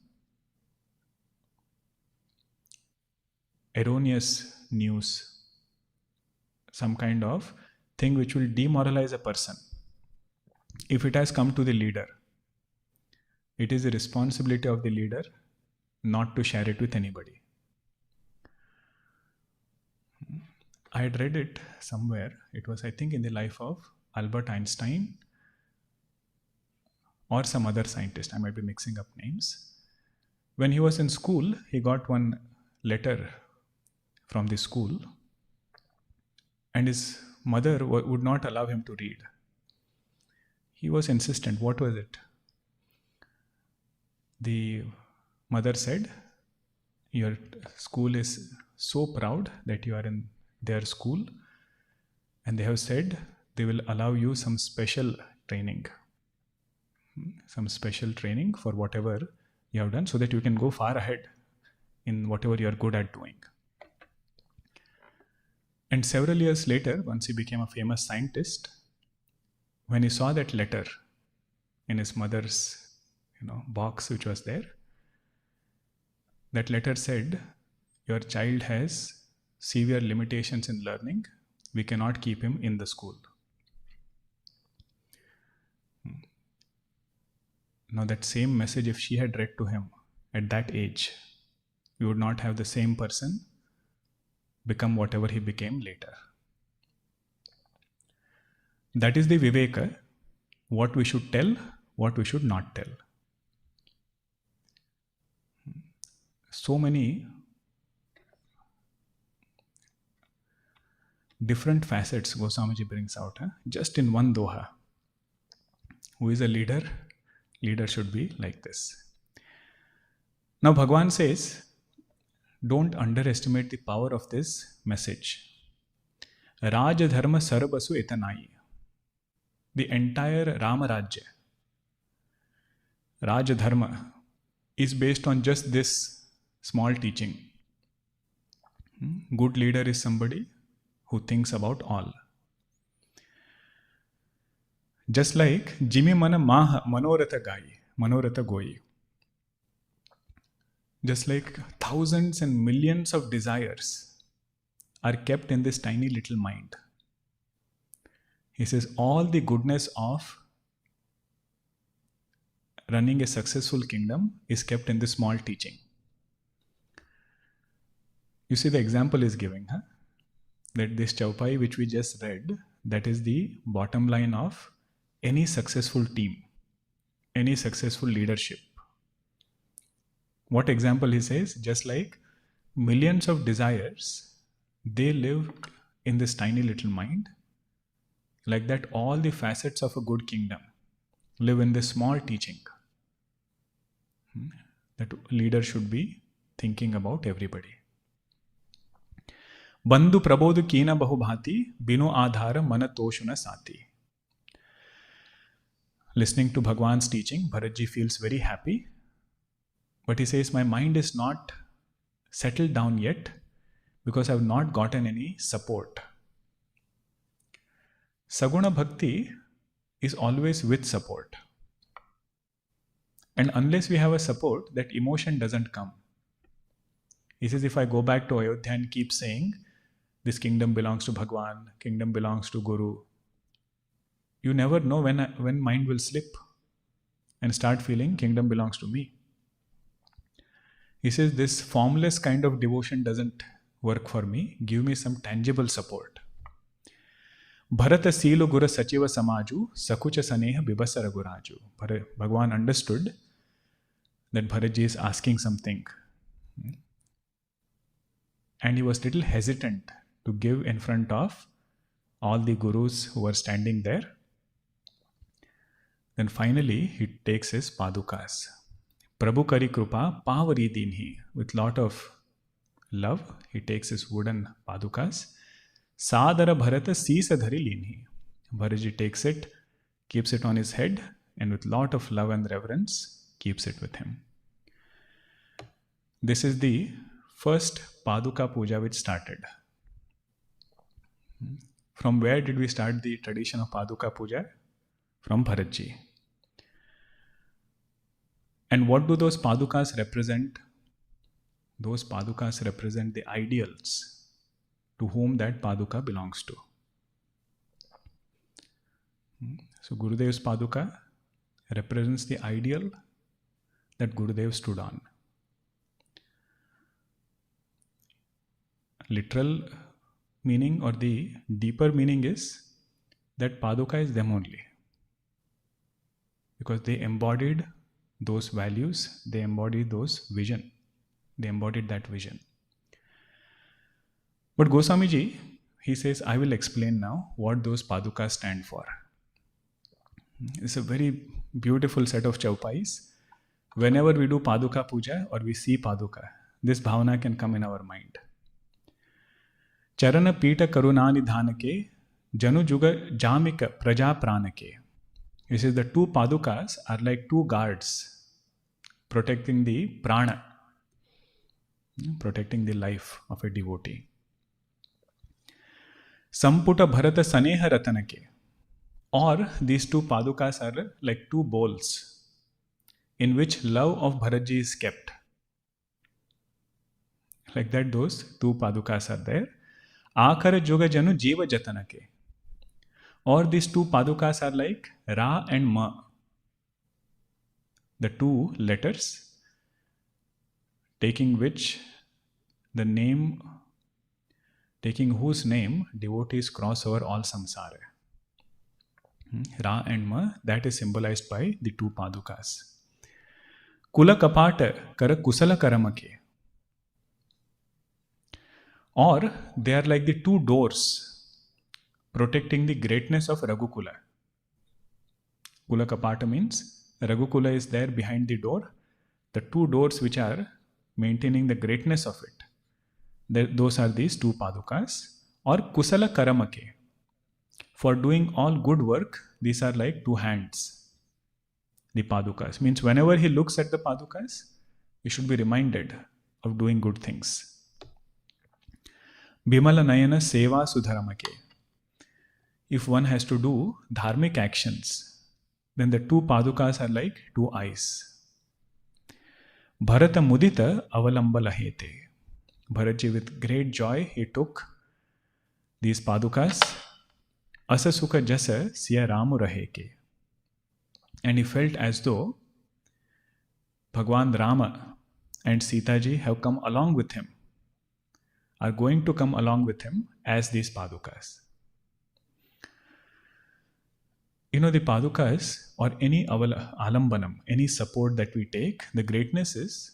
erroneous news, some kind of thing which will demoralize a person, if it has come to the leader, it is the responsibility of the leader not to share it with anybody. I had read it somewhere. It was, I think, in the life of Albert Einstein or some other scientist. I might be mixing up names. When he was in school, he got one letter from the school, and his mother would not allow him to read. He was insistent. What was it? The mother said, your school is so proud that you are in their school, and they have said they will allow you some special training. Some special training for whatever you have done so that you can go far ahead in whatever you are good at doing. And several years later, once he became a famous scientist, when he saw that letter in his mother's box which was there, that letter said, your child has severe limitations in learning. We cannot keep him in the school. Now that same message, if she had read to him at that age, we would not have the same person become whatever he became later. That is the Viveka, what we should tell, what we should not tell. So many different facets Goswamiji brings out, just in one Doha. Who is a leader? Leader should be like this. Now Bhagavan says, don't underestimate the power of this message. Raj Dharma Sarbasu Etanai. The entire Rama Rajya, Raj Dharma, is based on just this small teaching. Good leader is somebody who thinks about all. Just like Jimi Mana Maha Manoratha Gai, Manoratha Goi. Just like thousands and millions of desires are kept in this tiny little mind. He says all the goodness of running a successful kingdom is kept in this small teaching. You see the example is giving, that this chaupai which we just read, that is the bottom line of any successful team, any successful leadership. What example he says? Just like millions of desires, they live in this tiny little mind. Like that, all the facets of a good kingdom live in this small teaching. That leader should be thinking about everybody. Bandhu prabodhu kina bahubhati, bino adhara mana toshuna sati. Listening to Bhagwan's teaching, Bharatji feels very happy. But he says, my mind is not settled down yet because I have not gotten any support. Saguna Bhakti is always with support. And unless we have a support, that emotion doesn't come. He says, if I go back to Ayodhya and keep saying, this kingdom belongs to Bhagwan, kingdom belongs to Guru, you never know when mind will slip and start feeling kingdom belongs to me. He says, this formless kind of devotion doesn't work for me. Give me some tangible support. Bharata Silo Gura Sachiva Samaju, Sakucha Saneha Bibasara Guraju. Bhagwan understood that Bharatji is asking something. And he was little hesitant to give in front of all the gurus who were standing there. Then finally, he takes his padukas. Prabhu Kari Krupa Pavari Dinhi. With lot of love, he takes his wooden padukas. Sadara Bharata Sisa Dhari Linhi. Bharatji takes it, keeps it on his head, and with lot of love and reverence, keeps it with him. This is the first Paduka Puja which started. From where did we start the tradition of Paduka Puja? From Bharatji. And what do those Padukas represent? Those Padukas represent the ideals to whom that Paduka belongs to. So Gurudev's Paduka represents the ideal that Gurudev stood on. Literal meaning or the deeper meaning is that Paduka is them only. Because they embodied those values, they embodied those vision. They embodied that vision. But Goswamiji, he says, I will explain now what those Padukas stand for. It's a very beautiful set of chaupais. Whenever we do Paduka Puja or we see Paduka, this bhavana can come in our mind. Charana Pita Karunani Dhanake, Janu Juga Jamika Praja Pranake. He says the two Padukas are like two guards protecting the prana, protecting the life of a devotee. Samputa Bharata Saneha Ratanake. Or these two Padukas are like two bowls in which love of Bharatji is kept. Like that, those two Padukas are there. Akara Joga Janu Jiva Jatanake. Or these two Padukas are like Ra and Ma. the two letters, taking whose name devotees cross over all samsara. Ra and Ma, that is symbolized by the two padukas. Kula kapata kara kusala karamake. Or they are like the two doors protecting the greatness of Raghukula. Kula kapata means Raghukula is there behind the door. The two doors which are maintaining the greatness of it, those are these two padukas. Or kusala karamake. For doing all good work, these are like two hands. The padukas means whenever he looks at the padukas, he should be reminded of doing good things. Bimala Nayana Seva Sudharamake. If one has to do dharmic actions, then the two padukas are like two eyes. Bharata Mudita Avalambalahete. Bharatji, with great joy, he took these padukas. Asasuka Jasa Siya Ramu Raheke. And he felt as though Bhagwan Rama and Sita ji have come along with him, are going to come along with him as these padukas. The padukas or any alambanam, any support that we take, the greatness is,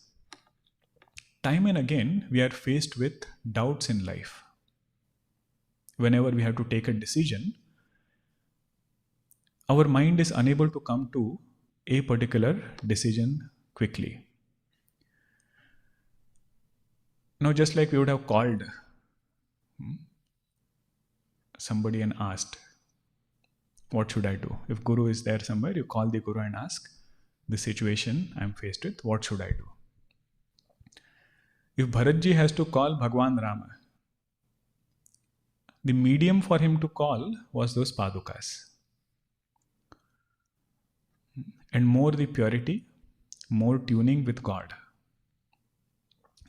time and again we are faced with doubts in life. Whenever we have to take a decision, our mind is unable to come to a particular decision quickly. Now, just like we would have called somebody and asked, what should I do? If Guru is there somewhere, you call the Guru and ask, the situation I am faced with, what should I do? If Bharatji has to call Bhagwan Rama, the medium for him to call was those padukas. And more the purity, more tuning with God.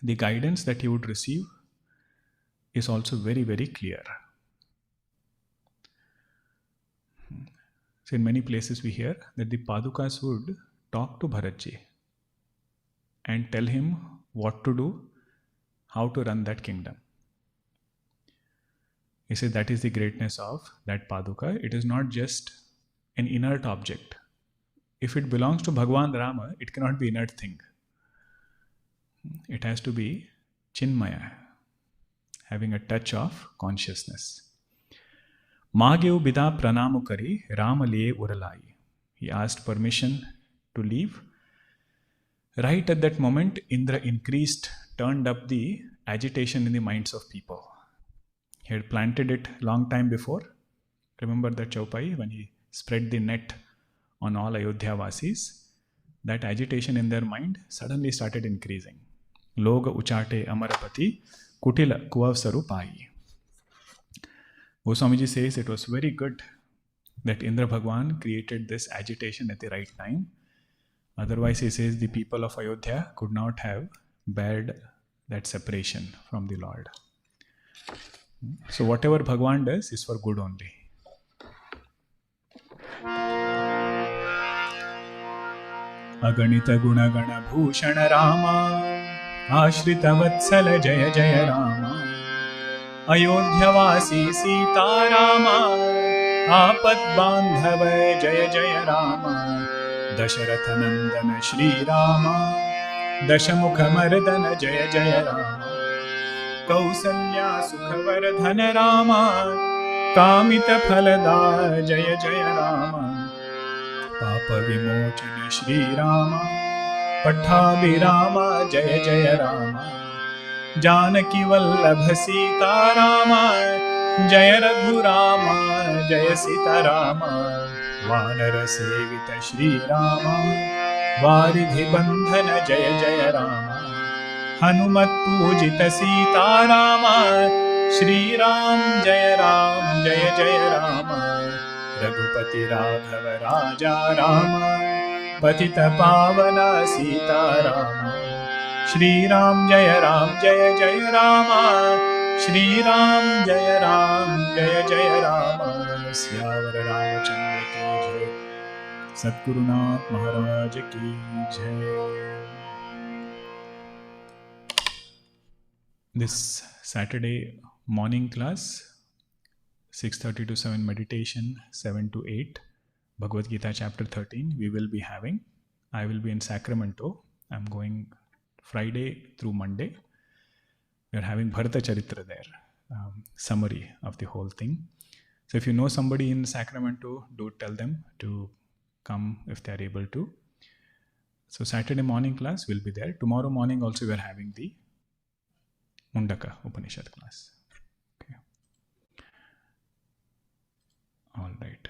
The guidance that he would receive is also very, very clear. So in many places we hear that the padukas would talk to Bharatji and tell him what to do, how to run that kingdom. He said that is the greatness of that paduka. It is not just an inert object. If it belongs to Bhagwan Rama, it cannot be inert thing. It has to be Chinmaya, having a touch of consciousness. Mageu bida pranamu kari Rama liye uralai. He asked permission to leave. Right at that moment, Indra turned up the agitation in the minds of people. He had planted it long time before. Remember that Chaupai, when he spread the net on all Ayodhya Vasis, that agitation in their mind suddenly started increasing. Loga uchate amarapati kutila kuavsaru pai. Goswamiji says it was very good that Indra Bhagwan created this agitation at the right time. Otherwise, he says the people of Ayodhya could not have bared that separation from the Lord. So whatever Bhagwan does is for good only. Aganita Gunagana Bhushana Rama Ashrita Vatsala Jaya Jaya Rama Ayodhyavasi Sita Rama Apat Bandhava Jaya Jaya Rama Dasharatha Nandana Shri Rama Dashamukha Mardana Jaya Jaya Rama Kausalya Sukhavardhana Rama Kamita Phalada Jaya Jaya Rama Papa Vimochana Shri Rama Pattabhirama Jaya Jaya Rama Janaki Vallabha Sita Rama Jaya Raghu Rama Jaya Sita Rama Vanara Sevita Shri Rama Varidhi Bandhana Jaya Jaya Rama Hanumat Pujita Sita Rama Shri Ram Jaya Jaya Rama Raghupati Raghava Raja Rama Patita Pavana Sita Rama Shri Ram Jaya Jaya Rama Shri Ram Jaya Jaya Rama Syavara Ramachandra ki jai Satgurunath Maharaj ki Jai. This Saturday morning class, 6:30 to 7 meditation, 7 to 8 Bhagavad Gita chapter 13 we will be having. I will be in Sacramento. I'm going Friday through Monday. We are having Bharata Charitra there, summary of the whole thing. So if you know somebody in Sacramento, do tell them to come if they are able to. So Saturday morning class will be there. Tomorrow morning also we are having the Mundaka Upanishad class. Okay. All right.